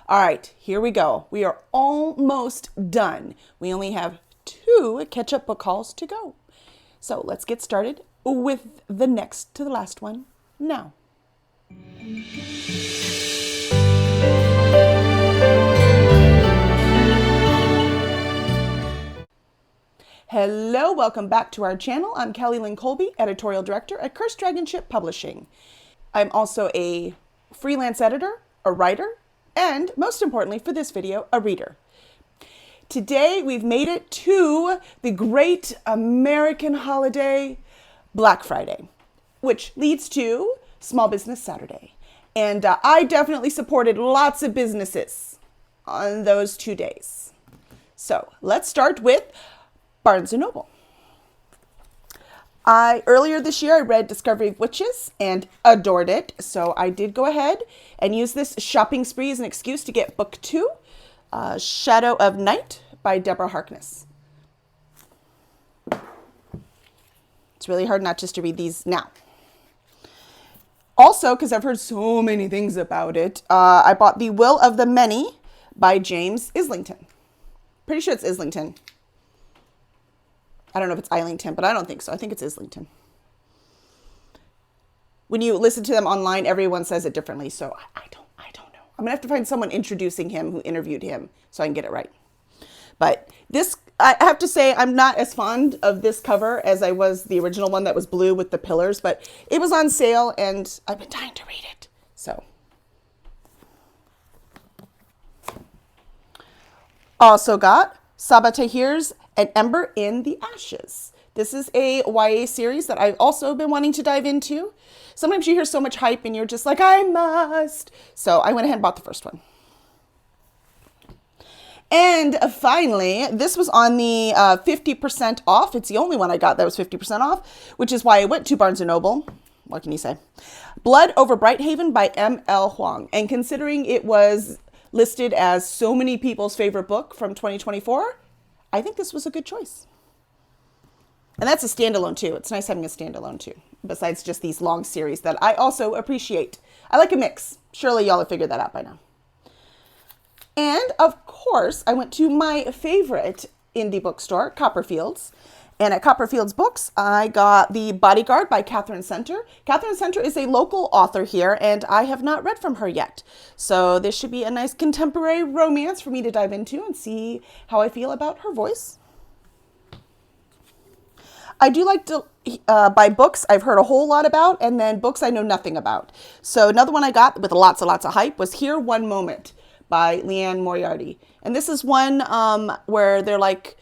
All right, here we go. We are almost done. We only have 2 catch-up book hauls to go. So let's get started with the next to the last one now. Hello, welcome back to our channel. I'm Kelly Lynn Colby, Editorial Director at Cursed Dragon Ship Publishing. I'm also a freelance editor, a writer, and most importantly for this video, a reader. Today we've made it to the great American holiday, Black Friday, which leads to Small Business Saturday. And I definitely supported lots of businesses on those 2 days. So let's start with Barnes & Noble. Earlier this year, I read Discovery of Witches and adored it. So I did go ahead and use this shopping spree as an excuse to get book 2, Shadow of Night by Deborah Harkness. It's really hard not just to read these now. Also, because I've heard so many things about it, I bought The Will of the Many by James Islington. Pretty sure it's Islington. I don't know if it's Islington, but I don't think so. I think it's Islington. When you listen to them online, everyone says it differently, so I don't know. I'm going to have to find someone introducing him who interviewed him so I can get it right. But this, I have to say, I'm not as fond of this cover as I was the original one that was blue with the pillars, but it was on sale and I've been dying to read it. So. Also got Sabaa Tahir's An Ember in the Ashes. This is a YA series that I've also been wanting to dive into. Sometimes you hear so much hype and you're just like, I must. So I went ahead and bought the first one. And finally, this was on the 50% off. It's the only one I got that was 50% off, which is why I went to Barnes & Noble. What can you say? Blood Over Brighthaven by M.L. Huang. And considering it was listed as so many people's favorite book from 2024, I think this was a good choice. And that's a standalone too. It's nice having a standalone too, besides just these long series that I also appreciate. I like a mix. Surely y'all have figured that out by now. And of course, I went to my favorite indie bookstore, Copperfield's. And at Copperfield's Books, I got The Bodyguard by Catherine Center. Catherine Center is a local author here, and I have not read from her yet. So this should be a nice contemporary romance for me to dive into and see how I feel about her voice. I do like to buy books I've heard a whole lot about, and then books I know nothing about. So another one I got with lots and lots of hype was Here One Moment by Leanne Moriarty. And this is one where they're like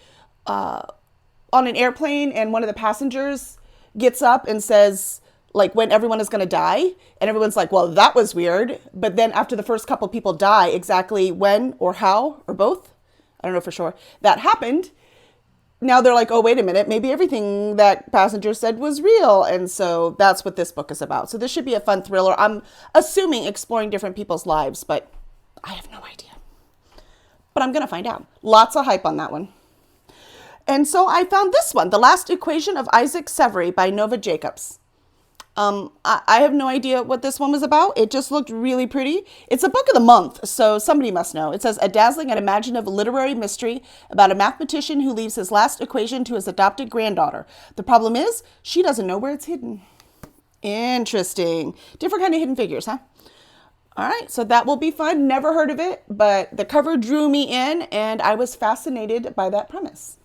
on an airplane and one of the passengers gets up and says like when everyone is going to die, and everyone's like, well, that was weird. But then after the first couple people die, exactly when or how or both, I don't know for sure, that happened. Now they're like, oh, wait a minute, maybe everything that passenger said was real. And so that's what this book is about. So this should be a fun thriller. I'm assuming exploring different people's lives, but I have no idea. But I'm going to find out. Lots of hype on that one. And so I found this one, The Last Equation of Isaac Severy by Nova Jacobs. I have no idea what this one was about. It just looked really pretty. It's a book of the month, so somebody must know. It says, a dazzling and imaginative literary mystery about a mathematician who leaves his last equation to his adopted granddaughter. The problem is, she doesn't know where it's hidden. Interesting. Different kind of hidden figures, huh? All right, so that will be fun. Never heard of it, but the cover drew me in, and I was fascinated by that premise.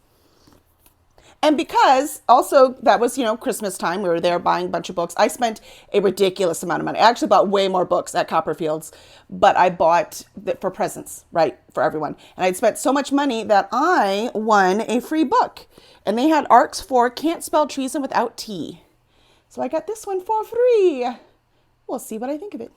And because also that was, Christmas time, we were there buying a bunch of books. I spent a ridiculous amount of money. I actually bought way more books at Copperfield's, but I bought it for presents, right, for everyone. And I'd spent so much money that I won a free book. And they had ARCs for Can't Spell Treason Without T. So I got this one for free. We'll see what I think of it.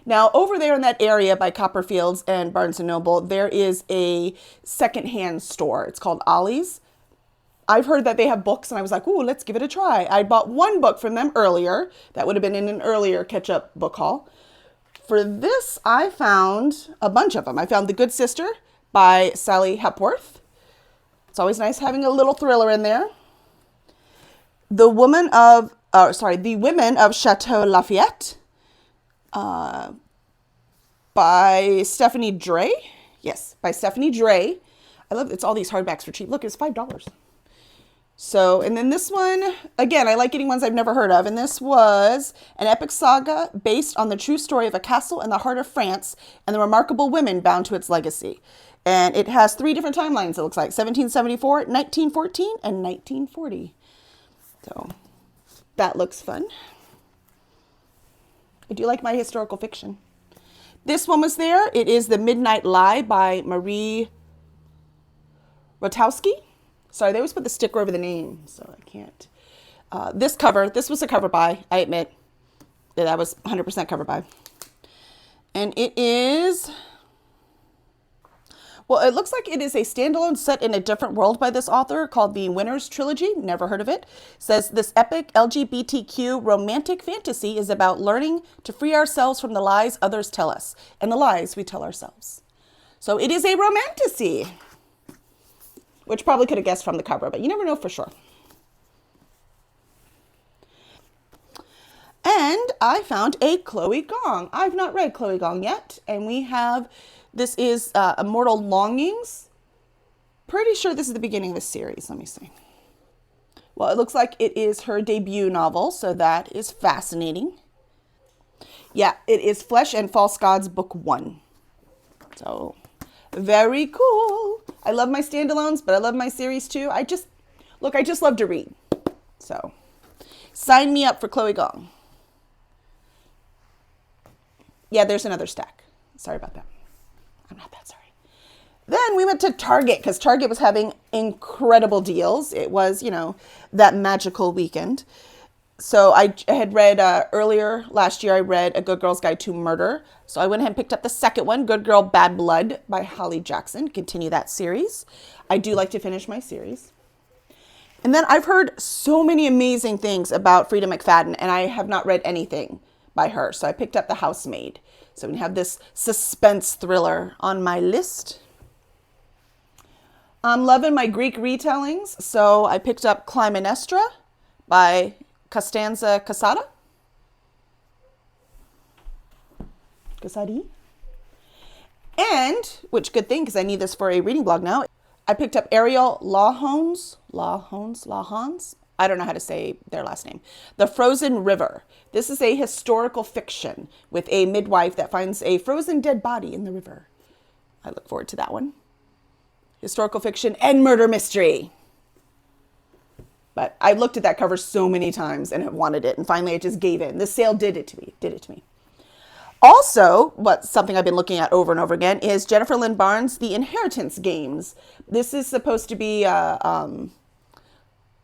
Now, over there in that area by Copperfield's and Barnes & Noble, there is a secondhand store. It's called Ollie's. I've heard that they have books, and I was like, ooh, let's give it a try. I bought one book from them earlier. That would have been in an earlier catch-up book haul. For this, I found a bunch of them. I found The Good Sister by Sally Hepworth. It's always nice having a little thriller in there. The Women of Chateau Lafayette by Stephanie Dre. Yes, by Stephanie Dre. I love it's all these hardbacks for cheap. Look, it's $5. So, and then this one, again, I like getting ones I've never heard of. And this was an epic saga based on the true story of a castle in the heart of France and the remarkable women bound to its legacy. And it has 3 different timelines, it looks like 1774, 1914, and 1940. So that looks fun. I do like my historical fiction. This one was there. It is The Midnight Lie by Marie Rotowski. Sorry, they always put the sticker over the name, so I can't. This was a cover by, I admit. That was 100% cover by. And it is, well, it looks like it is a standalone set in a different world by this author called the Winners Trilogy. Never heard of it. Says this epic LGBTQ romantic fantasy is about learning to free ourselves from the lies others tell us and the lies we tell ourselves. So it is a romantasy, which probably could have guessed from the cover, but you never know for sure. And I found a Chloe Gong. I've not read Chloe Gong yet, and we have, this is Immortal Longings. Pretty sure this is the beginning of the series. Let me see. Well, it looks like it is her debut novel, so that is fascinating. Yeah, it is Flesh and False Gods, Book 1. So, very cool. I love my standalones, but I love my series too. I just love to read. So, sign me up for Chloe Gong. Yeah, there's another stack. Sorry about that. I'm not that sorry. Then we went to Target because Target was having incredible deals. It was, that magical weekend. So I had read earlier last year, I read A Good Girl's Guide to Murder. So I went ahead and picked up the second one, Good Girl, Bad Blood by Holly Jackson. Continue that series. I do like to finish my series. And then I've heard so many amazing things about Frida McFadden, and I have not read anything by her. So I picked up The Housemaid. So we have this suspense thriller on my list. I'm loving my Greek retellings. So I picked up Clytemnestra by Costanza Casada. Casadi. And, which good thing because I need this for a reading blog now, I picked up Ariel Lawhons. I don't know how to say their last name. The Frozen River. This is a historical fiction with a midwife that finds a frozen dead body in the river. I look forward to that one. Historical fiction and murder mystery. But I looked at that cover so many times and have wanted it. And finally, I just gave in. The sale did it to me. Also, something I've been looking at over and over again is Jennifer Lynn Barnes' The Inheritance Games. This is supposed to be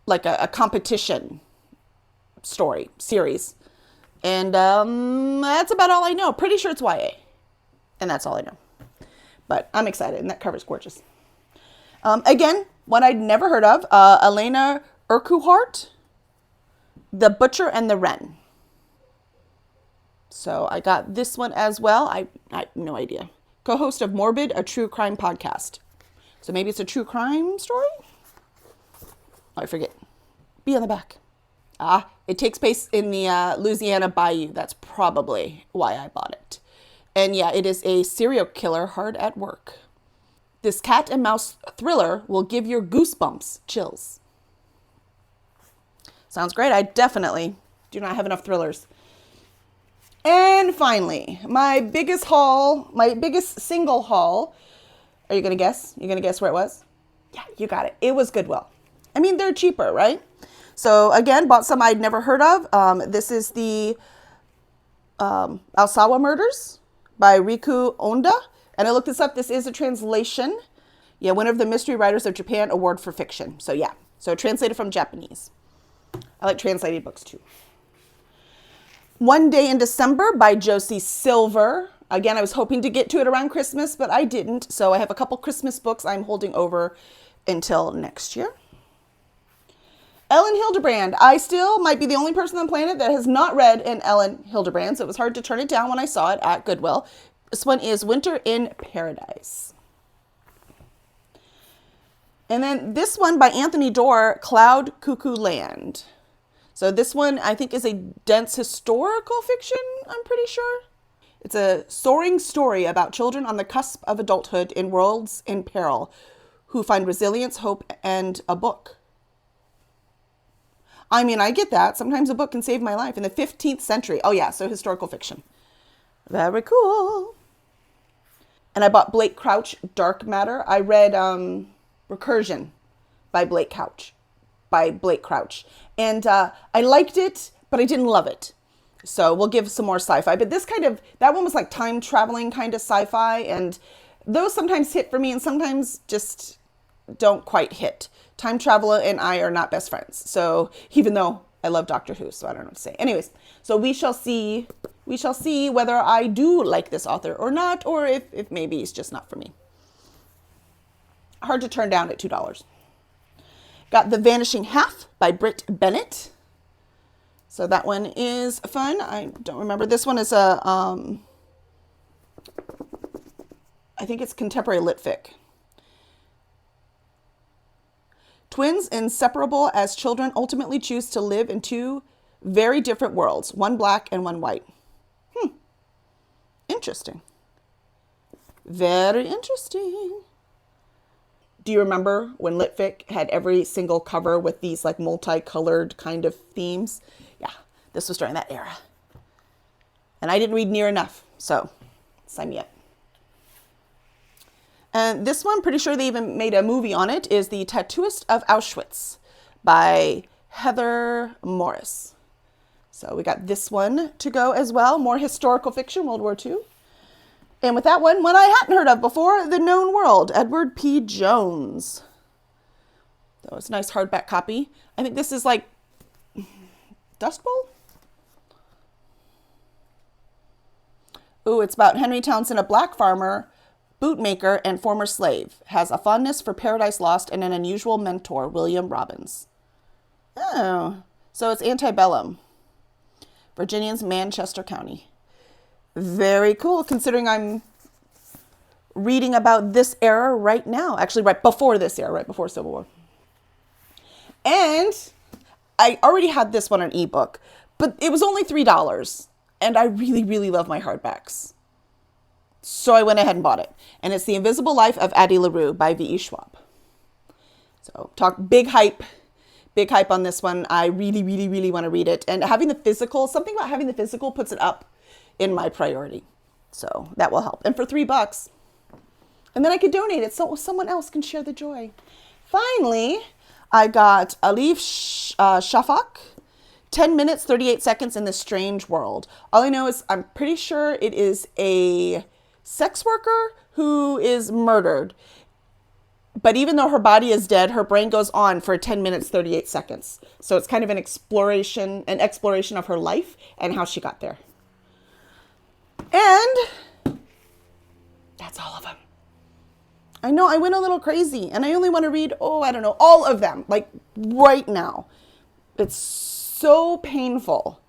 like a competition series. And that's about all I know. Pretty sure it's YA. And that's all I know. But I'm excited, and that cover's gorgeous. Again, one I'd never heard of, Elena Urquhart, The Butcher and the Wren. So I got this one as well. I have no idea. Co-host of Morbid, a true crime podcast. So maybe it's a true crime story? Oh, I forget. Be on the back. It takes place in the Louisiana Bayou. That's probably why I bought it. And yeah, it is a serial killer hard at work. This cat and mouse thriller will give your goosebumps chills. Sounds great. I definitely do not have enough thrillers. And finally, my biggest single haul. Are you going to guess? You're going to guess where it was? Yeah, you got it. It was Goodwill. I mean, they're cheaper, right? So again, bought some I'd never heard of. This is the Alsawa Murders by Riku Onda. And I looked this up. This is a translation. Yeah, winner of the Mystery Writers of Japan Award for Fiction. So yeah, so translated from Japanese. I like translated books too. One Day in December by Josie Silver. Again, I was hoping to get to it around Christmas, but I didn't. So I have a couple Christmas books I'm holding over until next year. Ellen Hildebrand. I still might be the only person on the planet that has not read an Ellen Hildebrand, so it was hard to turn it down when I saw it at Goodwill. This one is Winter in Paradise. And then this one by Anthony Doerr, Cloud Cuckoo Land. So this one I think is a dense historical fiction, I'm pretty sure. It's a soaring story about children on the cusp of adulthood in worlds in peril who find resilience, hope, and a book. I mean, I get that. Sometimes a book can save my life. In the 15th century. Oh, yeah, so historical fiction. Very cool. And I bought Blake Crouch, Dark Matter. I read Recursion by Blake Crouch. And I liked it, but I didn't love it. So we'll give some more sci-fi. But that one was like time traveling kind of sci-fi. And those sometimes hit for me and sometimes just don't quite hit. Time Traveler and I are not best friends. So even though I love Doctor Who, so I don't know what to say. Anyways, so we shall see whether I do like this author or not, or if maybe it's just not for me. Hard to turn down at $2. Got The Vanishing Half by Britt Bennett. So that one is fun. I don't remember. This one is I think it's contemporary lit fic. Twins inseparable as children ultimately choose to live in two very different worlds, one black and one white. Interesting. Very interesting. Do you remember when Litfic had every single cover with these like multicolored kind of themes? Yeah, this was during that era. And I didn't read near enough, so sign me up. And this one, pretty sure they even made a movie on it, is The Tattooist of Auschwitz by Heather Morris. So we got this one to go as well. More historical fiction, World War II. And with that one I hadn't heard of before, The Known World, Edward P. Jones. So it's a nice hardback copy. I think this is like Dust Bowl? Ooh, it's about Henry Townsend, a black farmer, bootmaker, and former slave, has a fondness for Paradise Lost and an unusual mentor, William Robbins. Oh, so it's antebellum. Virginia's Manchester County. Very cool, considering I'm reading about this era right now. Actually, right before this era, right before Civil War. And I already had this one on ebook, but it was only $3. And I really, really love my hardbacks. So I went ahead and bought it. And it's The Invisible Life of Addie LaRue by V.E. Schwab. So talk big hype on this one. I really, really, really want to read it. And having the physical, something about having the physical puts it up in my priority. So that will help. And for $3. And then I could donate it so someone else can share the joy. Finally, I got Alif Shafak, 10 minutes, 38 seconds in this strange world. All I know is I'm pretty sure it is a sex worker who is murdered. But even though her body is dead, her brain goes on for 10 minutes, 38 seconds. So it's kind of an exploration of her life and how she got there. And that's all of them. I know I went a little crazy and I only want to read, all of them, like right now. It's so painful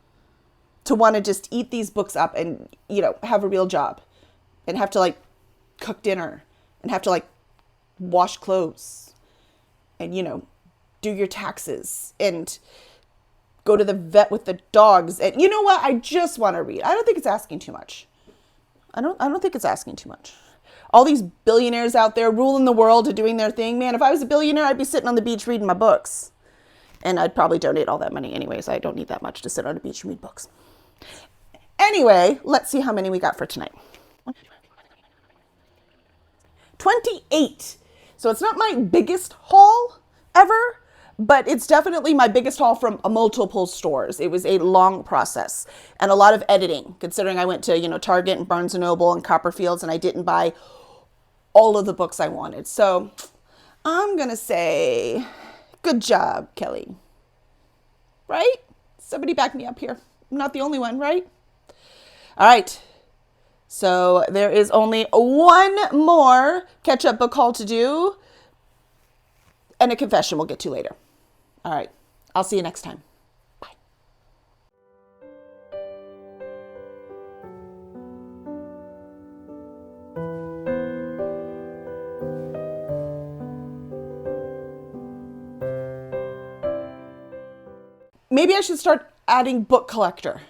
to want to just eat these books up and, have a real job and have to like cook dinner and have to like wash clothes and, do your taxes and go to the vet with the dogs. And you know what? I just want to read. I don't think it's asking too much. I don't think it's asking too much. All these billionaires out there ruling the world and doing their thing. Man, if I was a billionaire, I'd be sitting on the beach reading my books. And I'd probably donate all that money anyways. I don't need that much to sit on a beach and read books. Anyway, let's see how many we got for tonight. 28. So it's not my biggest haul ever, but it's definitely my biggest haul from multiple stores. It was a long process and a lot of editing, considering I went to, Target and Barnes & Noble and Copperfields, and I didn't buy all of the books I wanted. So I'm going to say, good job, Kelly. Right? Somebody back me up here. I'm not the only one, right? All right. So there is only one more catch-up book haul to do and a confession we'll get to later. All right. I'll see you next time. Bye. Maybe I should start adding book collector.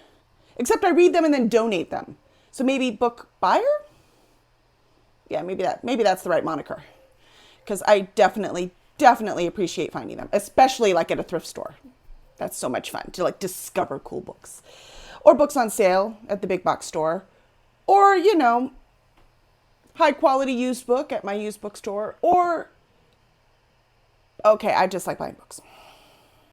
Except I read them and then donate them. So maybe book buyer? Yeah, maybe that's the right moniker. Because I definitely appreciate finding them, especially like at a thrift store. That's so much fun to like discover cool books. Or books on sale at the big box store. Or, high quality used book at my used bookstore. Or, okay, I just like buying books.